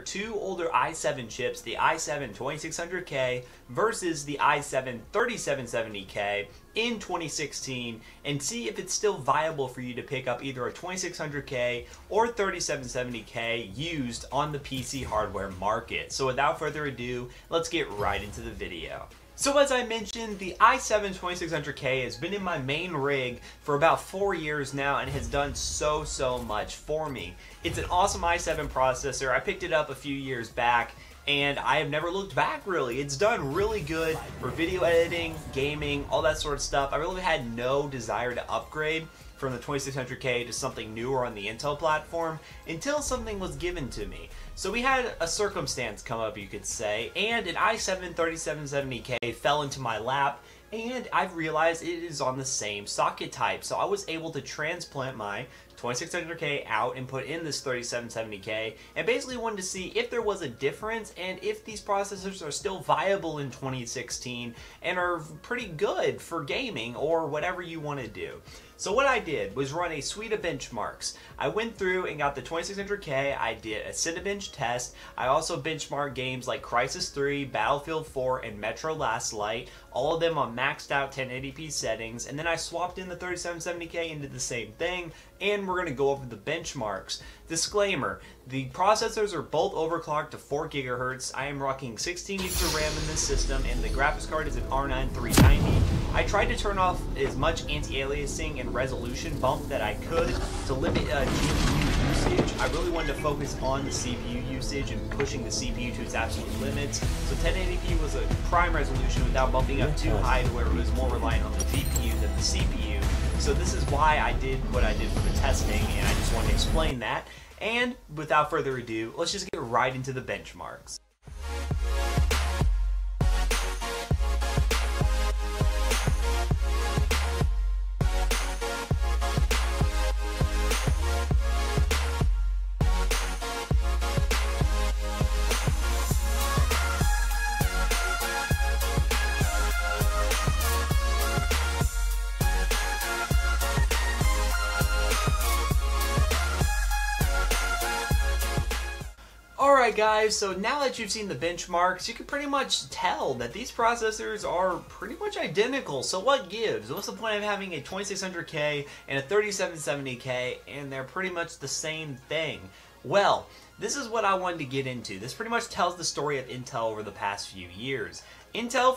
two older i7 chips, the i7 2600K versus the i7 3770K in 2016, and see if it's still viable for you to pick up either a 2600K or 3770K used on the PC hardware market. So without further ado, let's get right into the video. So as I mentioned, the i7 2600K has been in my main rig for about 4 years now and has done so much for me. It's an awesome i7 processor. I picked it up a few years back and I have never looked back really. It's done really good for video editing, gaming, all that sort of stuff. I really had no desire to upgrade from the 2600K to something newer on the Intel platform until something was given to me. So we had a circumstance come up, you could say, and an i7 3770K fell into my lap, and I've realized it is on the same socket type. So I was able to transplant my 2600K out and put in this 3770K, and basically wanted to see if there was a difference and if these processors are still viable in 2016 and are pretty good for gaming or whatever you want to do. So what I did was run a suite of benchmarks. I went through and got the 2600K, I did a Cinebench test, I also benchmarked games like Crysis 3, Battlefield 4, and Metro Last Light, all of them on maxed out 1080p settings, and then I swapped in the 3770K and did the same thing, and we're going to go over the benchmarks. Disclaimer, the processors are both overclocked to 4 GHz. I am rocking 16 GB of RAM in this system, and the graphics card is an R9 390. I tried to turn off as much anti-aliasing and resolution bump that I could to limit GPU usage. I really wanted to focus on the CPU usage and pushing the CPU to its absolute limits. So 1080p was a prime resolution without bumping up too high to where it was more reliant on the GPU than the CPU. So this is why I did what I did for the testing, and I just want to explain that. And without further ado, let's just get right into the benchmarks. Alright guys, so now that you've seen the benchmarks, you can pretty much tell that these processors are pretty much identical. So what gives? What's the point of having a 2600K and a 3770K and they're pretty much the same thing? Well, this is what I wanted to get into. This pretty much tells the story of Intel over the past few years. Intel,